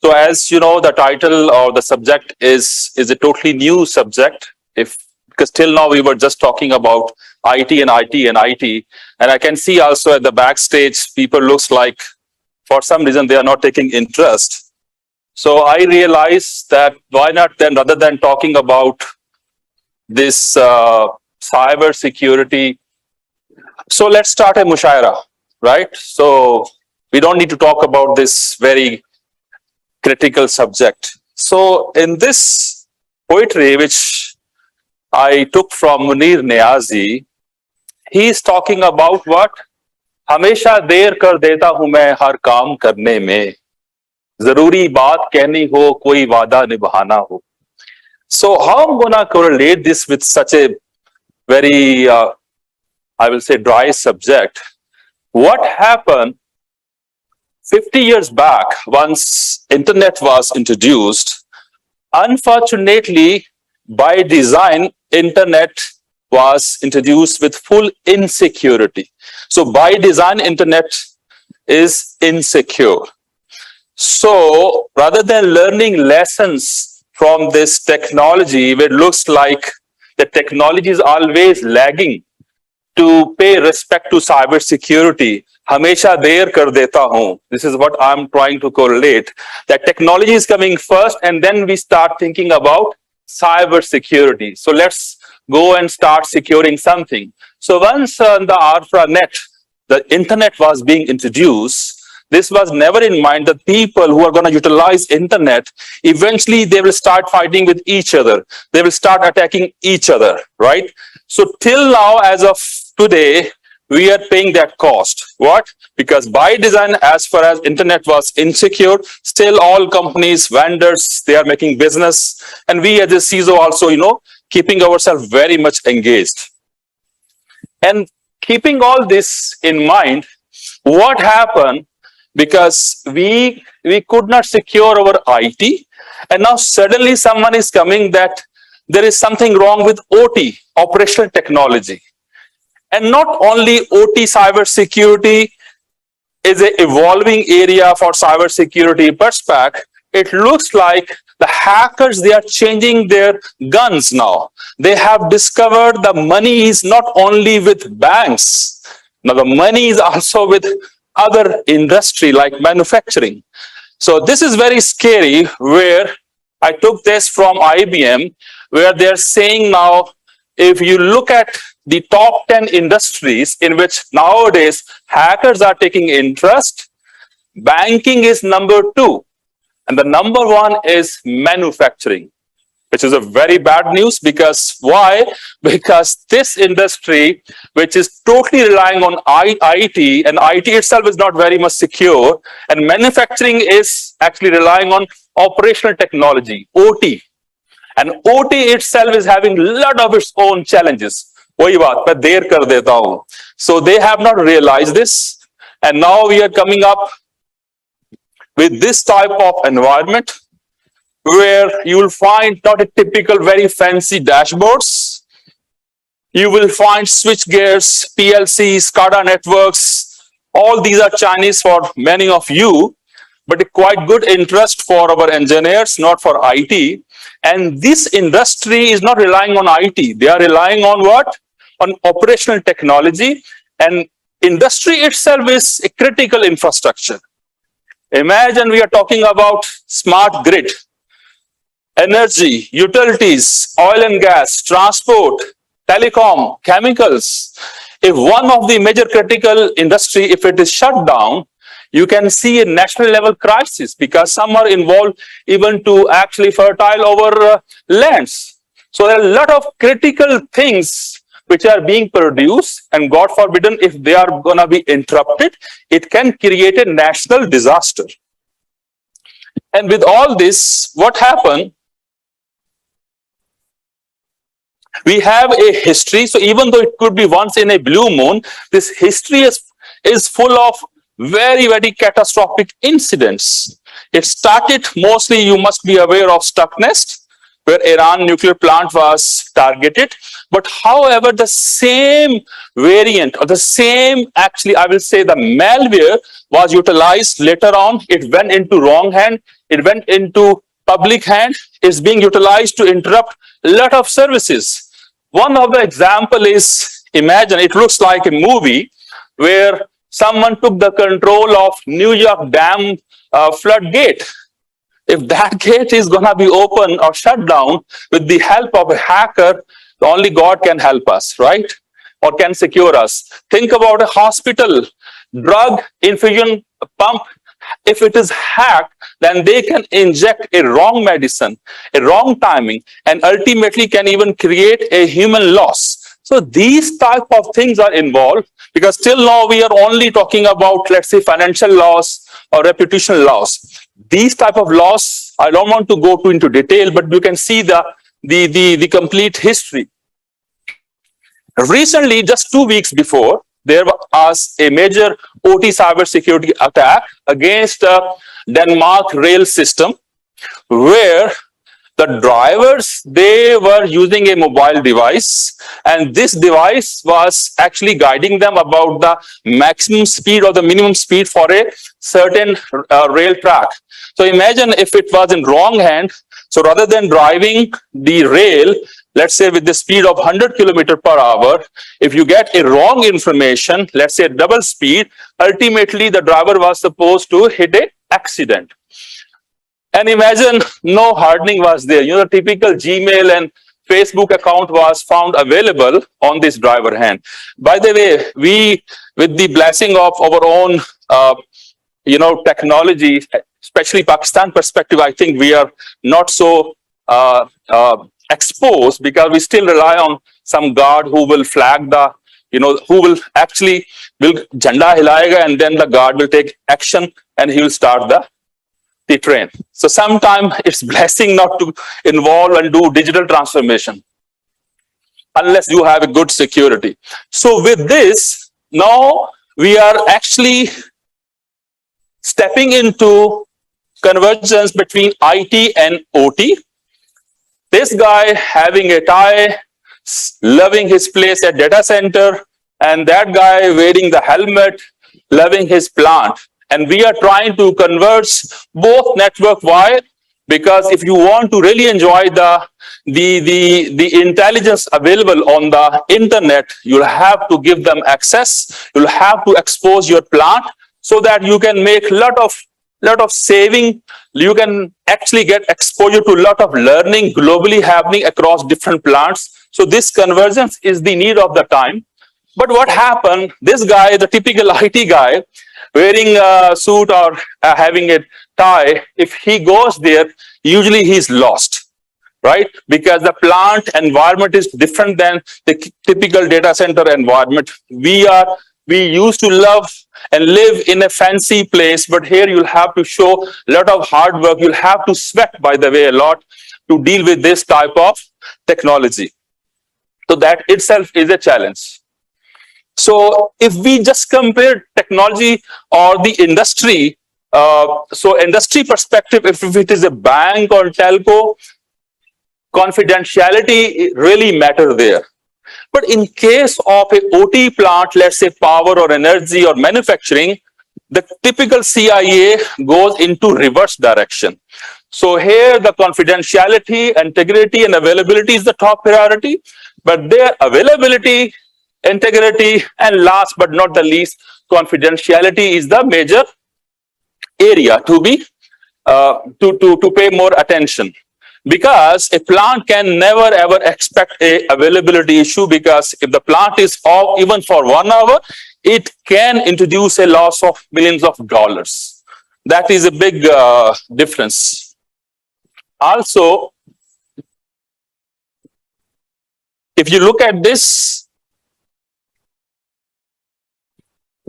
So as you know, the title or the subject is a totally new subject. Because till now we were just talking about IT and IT and IT, and I can see also at the backstage people looks like for some reason they are not taking interest. So I realized that why not then, rather than talking about this cyber security, so let's start a mushaira, right? So we don't need to talk about this very critical subject. So in this poetry, which I took from Munir Niazi, he is talking about what? हमेशा देर कर देता हूं मैं हर काम करने में, जरूरी बात कहनी हो कोई वादा निभाना हो. So how I'm gonna correlate this with such a very, I will say, dry subject? What happened 50 years back, once internet was introduced? Unfortunately, by design, internet was introduced with full insecurity. So by design, internet is insecure. So rather than learning lessons from this technology, where it looks like the technology is always lagging to pay respect to cybersecurity, हमेशा देर कर देता हूं. This is what I'm trying to correlate. That technology is coming first, and then we start thinking about cybersecurity. So let's go and start securing something. So once the ARPANET, the internet was being introduced, this was never in mind that people who are going to utilize internet, eventually they will start fighting with each other. They will start attacking each other, right? So till now, as of today, we are paying that cost. What? Because by design, as far as internet was insecure, still all companies, vendors, they are making business. And we as a CISO also, keeping ourselves very much engaged. And keeping all this in mind, what happened? Because we could not secure our IT, and now suddenly someone is coming that there is something wrong with OT, operational technology. And not only OT, cybersecurity is an evolving area for cybersecurity perspective. It looks like the hackers, they are changing their guns now. They have discovered the money is not only with banks. Now the money is also with other industry like manufacturing. So this is very scary, where I took this from IBM, where they're saying now, if you look at the top 10 industries in which nowadays hackers are taking interest, banking is number 2. And the number 1 is manufacturing, which is a very bad news. Because why? Because this industry, which is totally relying on IT, and IT itself is not very much secure, and manufacturing is actually relying on operational technology, OT. And OT itself is having a lot of its own challenges. वही बात मैं देर कर देता हूं. So they have not realized this, and now we are coming up with this type of environment where you will find not a typical very fancy dashboards. You will find switch gears, PLCs, SCADA networks. All these are Chinese for many of you, but a quite good interest for our engineers, not for IT. And this industry is not relying on IT. They are relying on what? On operational technology. And industry itself is a critical infrastructure. Imagine we are talking about smart grid, energy, utilities, oil and gas, transport, telecom, chemicals. If one of the major critical industry, if it is shut down, you can see a national level crisis, because some are involved even to actually fertile our lands. So there are a lot of critical things which are being produced, and God forbidden, if they are going to be interrupted, it can create a national disaster. And with all this, what happened? We have a history. So even though it could be once in a blue moon, this history is full of very, very catastrophic incidents. It started mostly, you must be aware of Stuxnet, where Iran nuclear plant was targeted. But however, the same variant, or the same, actually, I will say the malware was utilized later on. It went into wrong hand it went into public hand, is being utilized to interrupt a lot of services. One of the example is, imagine it looks like a movie where someone took the control of New York Dam floodgate. If that gate is going to be open or shut down with the help of a hacker, only God can help us, right? Or can secure us. Think about a hospital, drug infusion pump. If it is hacked, then they can inject a wrong medicine, a wrong timing, and ultimately can even create a human loss. So these type of things are involved, because till now we are only talking about, let's say, financial loss or reputational loss. These type of loss, I don't want to go into detail, but you can see the complete history. Recently, just 2 weeks before, there was a major OT cybersecurity attack against Denmark rail system, where the drivers, they were using a mobile device, and this device was actually guiding them about the maximum speed or the minimum speed for a certain rail track. So imagine if it was in wrong hand. So rather than driving the rail, let's say with the speed of 100 kilometers per hour, if you get a wrong information, let's say double speed, ultimately the driver was supposed to hit an accident. And imagine no hardening was there. You know, typical Gmail and Facebook account was found available on this driver hand. By the way, we, with the blessing of our own, technology, especially Pakistan perspective, I think we are not so exposed, because we still rely on some guard who will flag the, who will actually janda hilayega, and then the guard will take action and he will start the train. So sometimes it's blessing not to involve and do digital transformation unless you have a good security. So with this, now we are actually stepping into convergence between IT and OT. This guy having a tie, loving his place at data center, and that guy wearing the helmet, loving his plant. And we are trying to converge both network wire, because if you want to really enjoy the intelligence available on the internet, you'll have to give them access. You'll have to expose your plant so that you can make lot of saving. You can actually get exposure to a lot of learning globally happening across different plants. So this convergence is the need of the time. But what happened, this guy, the typical IT guy, wearing a suit or having a tie, if he goes there, usually he's lost, right? Because the plant environment is different than the typical data center environment. We used to love and live in a fancy place, but here you'll have to show a lot of hard work. You'll have to sweat, by the way, a lot to deal with this type of technology. So that itself is a challenge. So if we just compare technology or the industry, so industry perspective, if it is a bank or telco, confidentiality really matters there. But in case of a OT plant, let's say power or energy or manufacturing, the typical CIA goes into reverse direction. So here the confidentiality, integrity, and availability is the top priority, but their availability, integrity, and last but not the least, confidentiality is the major area to be to pay more attention. Because a plant can never ever expect a availability issue, because if the plant is off even for 1 hour, it can introduce a loss of millions of dollars. That is a big difference. Also, if you look at this,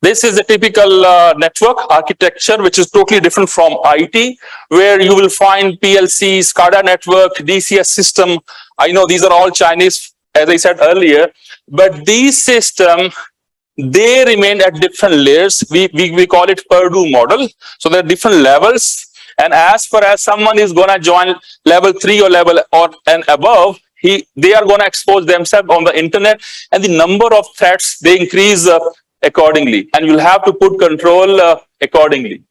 this is a typical network architecture, which is totally different from IT, where you will find PLC, SCADA network, DCS system. I know these are all Chinese, as I said earlier, but these systems, they remain at different layers. We call it Purdue model. So there are different levels. And as far as someone is going to join level 3 or level and above, they are going to expose themselves on the internet, and the number of threats, they increase accordingly, and you'll have to put control accordingly.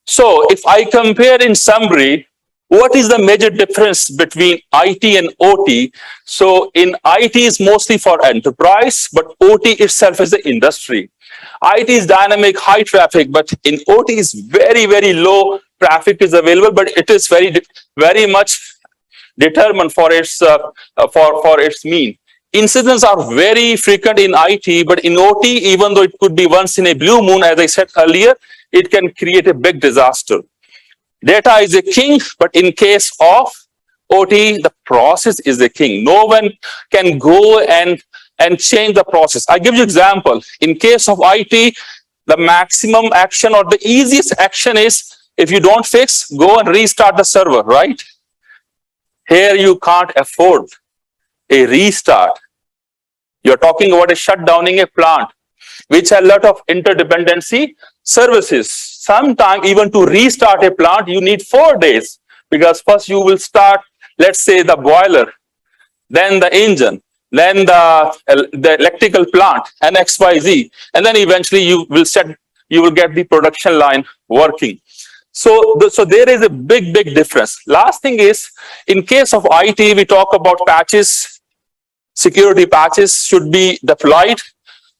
So if I compare in summary, what is the major difference between IT and OT? So in IT is mostly for enterprise, but OT itself is the industry. IT is dynamic, high traffic, but in OT is very, very low traffic is available, but it is very much determined for its for its mean. Incidents are very frequent in IT, but in OT, even though it could be once in a blue moon, as I said earlier, it can create a big disaster. Data is a king, but in case of OT, the process is the king. No one can go and change the process. I give you example. In case of IT, the maximum action or the easiest action is if you don't fix, go and restart the server, right? Here you can't afford a restart. You're talking about a shutdowning a plant, which has a lot of interdependency services. Sometimes even to restart a plant, you need 4 days because first you will start, let's say, the boiler, then the engine, then the electrical plant, and XYZ, and then eventually you will get the production line working. So there is a big difference. Last thing is, in case of IT, we talk about patches. Security patches should be deployed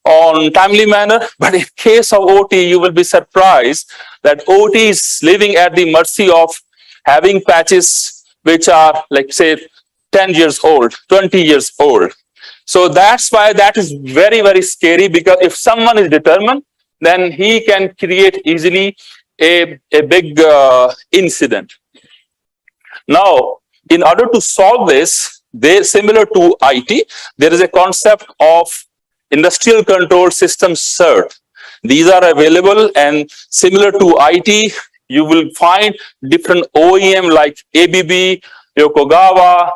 on timely manner, but in case of OT, you will be surprised that OT is living at the mercy of having patches which are, like, say, 10 years old, 20 years old. So that's why that is very scary, because if someone is determined, then he can create easily a big incident. Now, in order to solve this, similar to IT, there is a concept of industrial control system CERT. These are available, and similar to IT, you will find different OEM like ABB, Yokogawa.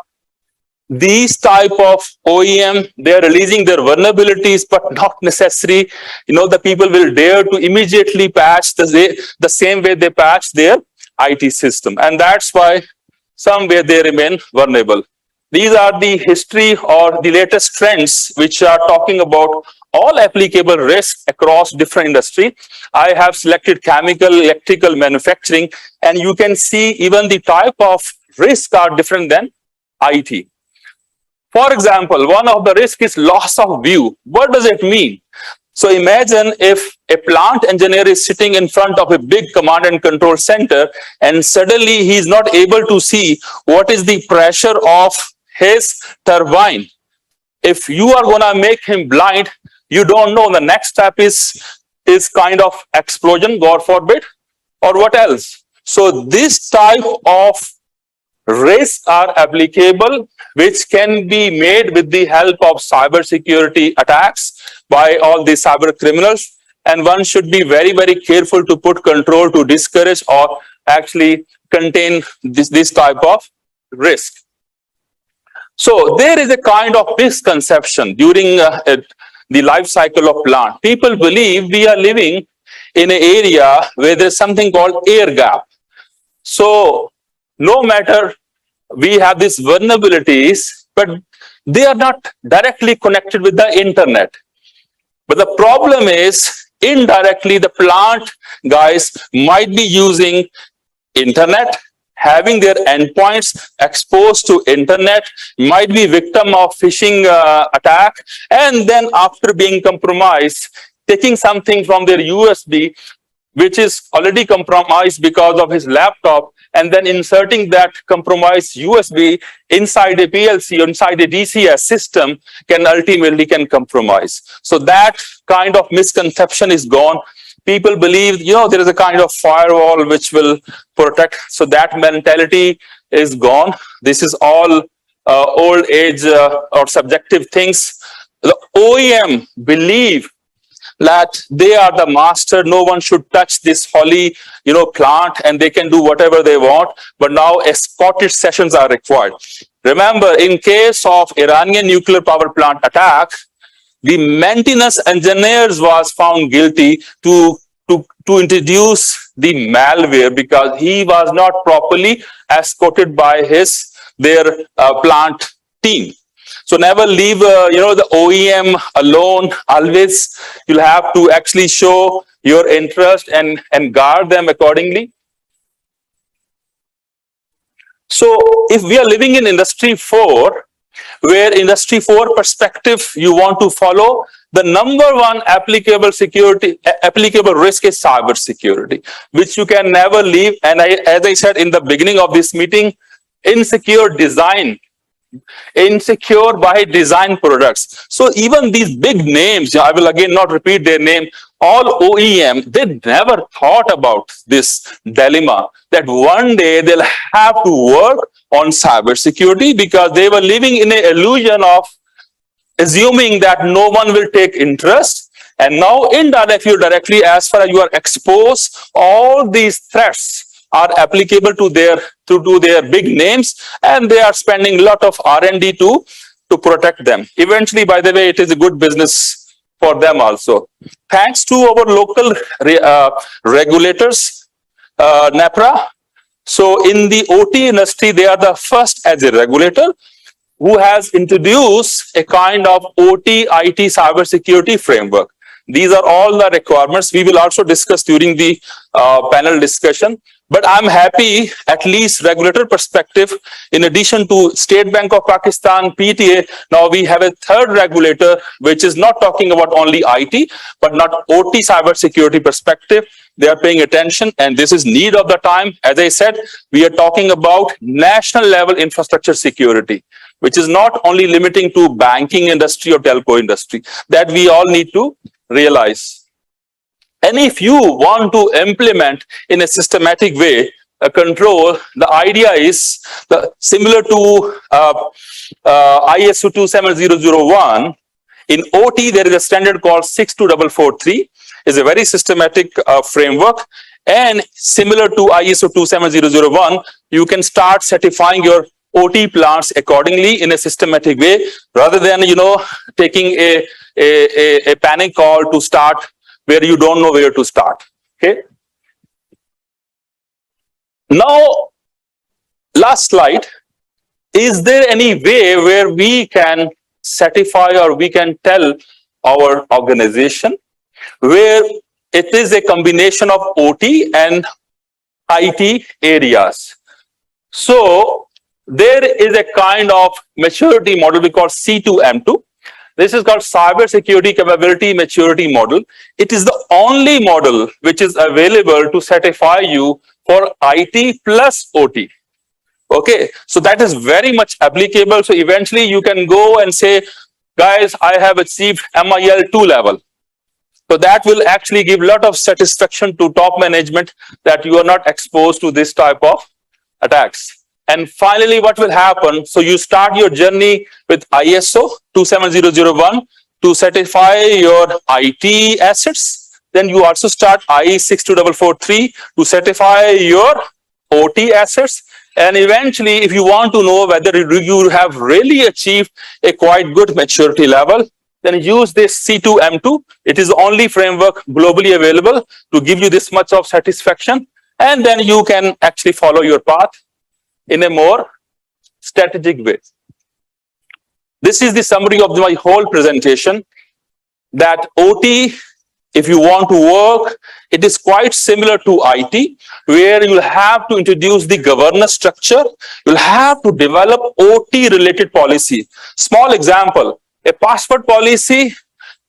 These type of OEM, they are releasing their vulnerabilities, but not necessary. The people will dare to immediately patch the same way they patch their IT system. And that's why somewhere they remain vulnerable. These are the history or the latest trends which are talking about all applicable risks across different industry. I have selected chemical, electrical, manufacturing, and you can see even the type of risk are different than IT. For example, one of the risks is loss of view. What does it mean? So imagine if a plant engineer is sitting in front of a big command and control center, and suddenly he is not able to see what is the pressure of his turbine. If you are going to make him blind, you don't know the next step is kind of explosion, God forbid, or what else. So this type of risks are applicable, which can be made with the help of cybersecurity attacks by all the cyber criminals. And one should be very careful to put control to discourage or actually contain this type of risk. So there is a kind of misconception during the life cycle of plant. People believe we are living in an area where there's something called air gap. So no matter we have these vulnerabilities, but they are not directly connected with the internet. But the problem is, indirectly, the plant guys might be using internet, having their endpoints exposed to internet, might be victim of phishing attack, and then after being compromised, taking something from their USB, which is already compromised because of his laptop, and then inserting that compromised USB inside a PLC or inside a DCS system can ultimately compromise. So that kind of misconception is gone. People believe, there is a kind of firewall which will protect. So that mentality is gone. This is all old age or subjective things. The OEM believe that they are the master. No one should touch this holy, plant, and they can do whatever they want. But now escorted sessions are required. Remember, in case of Iranian nuclear power plant attack, the maintenance engineers was found guilty to introduce the malware because he was not properly escorted by their plant team. So never leave the OEM alone. Always you'll have to actually show your interest and guard them accordingly. So if we are living in industry 4, where industry 4 perspective you want to follow, the number one applicable applicable risk is cyber security, which you can never leave. And as I said in the beginning of this meeting, insecure design, insecure by design products. So even these big names, I will again not repeat their name, all OEM, they never thought about this dilemma that one day they'll have to work on cybersecurity, because they were living in an illusion of assuming that no one will take interest. And now indirectly, directly, as far as you are exposed, all these threats are applicable to their big names, and they are spending a lot of R&D to protect them. Eventually, by the way, it is a good business for them also. Thanks to our local regulators, NAPRA. So in the OT industry, they are the first as a regulator who has introduced a kind of OT IT cybersecurity framework. These are all the requirements. We will also discuss during the panel discussion. But I'm happy, at least regulator perspective, in addition to State Bank of Pakistan, PTA, now we have a third regulator, which is not talking about only IT, but not OT cybersecurity perspective. They are paying attention, and this is need of the time. As I said, we are talking about national level infrastructure security, which is not only limiting to banking industry or telco industry, that we all need to realize. And if you want to implement in a systematic way a control, the idea is similar to ISO 27001. In OT, there is a standard called 62443. It's a very systematic framework. And similar to ISO 27001, you can start certifying your OT plants accordingly in a systematic way, rather than taking a panic call to start where you don't know where to start. Okay. Now, last slide. Is there any way where we can certify or we can tell our organization where it is a combination of OT and IT areas? So there is a kind of maturity model we call C2M2. This is called Cybersecurity Capability Maturity Model. It is the only model which is available to certify you for IT plus OT. Okay, so that is very much applicable. So eventually you can go and say, guys, I have achieved MIL 2 level. So that will actually give a lot of satisfaction to top management that you are not exposed to this type of attacks. And finally, what will happen? So you start your journey with ISO 27001 to certify your IT assets. Then you also start IE 62443 to certify your OT assets. And eventually, if you want to know whether you have really achieved a quite good maturity level, then use this C2M2. It is the only framework globally available to give you this much of satisfaction. And then you can actually follow your path in a more strategic way. This is the summary of my whole presentation, that OT, if you want to work, it is quite similar to IT, where you'll have to introduce the governance structure. You'll have to develop OT related policy. Small example, a password policy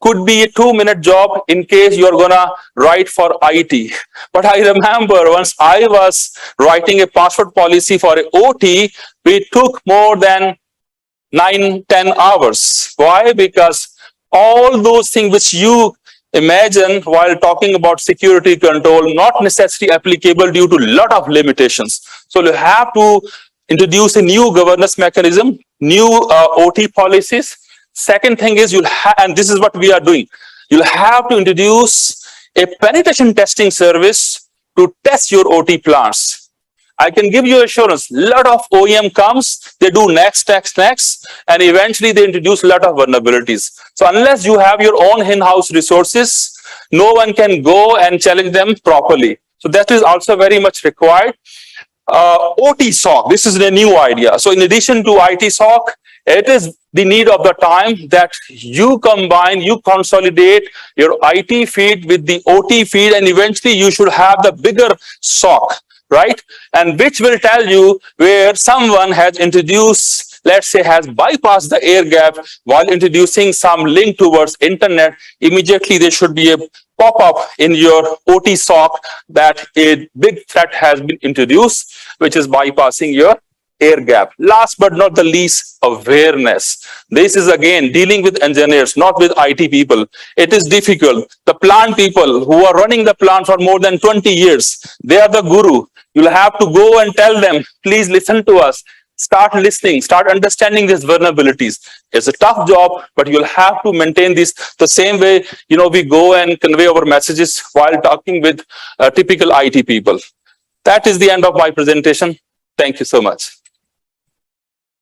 could be a 2-minute job in case you're gonna write for IT. But I remember once I was writing a password policy for a OT, it took more than 9-10 hours. Why? Because all those things which you imagine while talking about security control, not necessarily applicable due to a lot of limitations. So you have to introduce a new governance mechanism, new OT policies. Second thing is and this is what we are doing, you'll have to introduce a penetration testing service to test your OT plants. I can give you assurance, a lot of OEM comes, they do next, and eventually they introduce a lot of vulnerabilities. So unless you have your own in-house resources, no one can go and challenge them properly. So that is also very much required. OT SOC, this is a new idea. So in addition to IT SOC, it is the need of the time that you combine, you consolidate your IT feed with the OT feed, and eventually you should have the bigger SOC. right? And which will tell you where someone has introduced, let's say, has bypassed the air gap while introducing some link towards internet. Immediately there should be a pop-up in your OT SOC that a big threat has been introduced, which is bypassing your air gap. Last but not the least, awareness. This is again dealing with engineers, not with IT people. It is difficult. The plant people who are running the plant for more than 20 years, they are the guru. You'll have to go and tell them, please listen to us. Start listening, start understanding these vulnerabilities. It's a tough job, but you'll have to maintain this the same way, we go and convey our messages while talking with typical IT people. That is the end of my presentation. Thank you so much.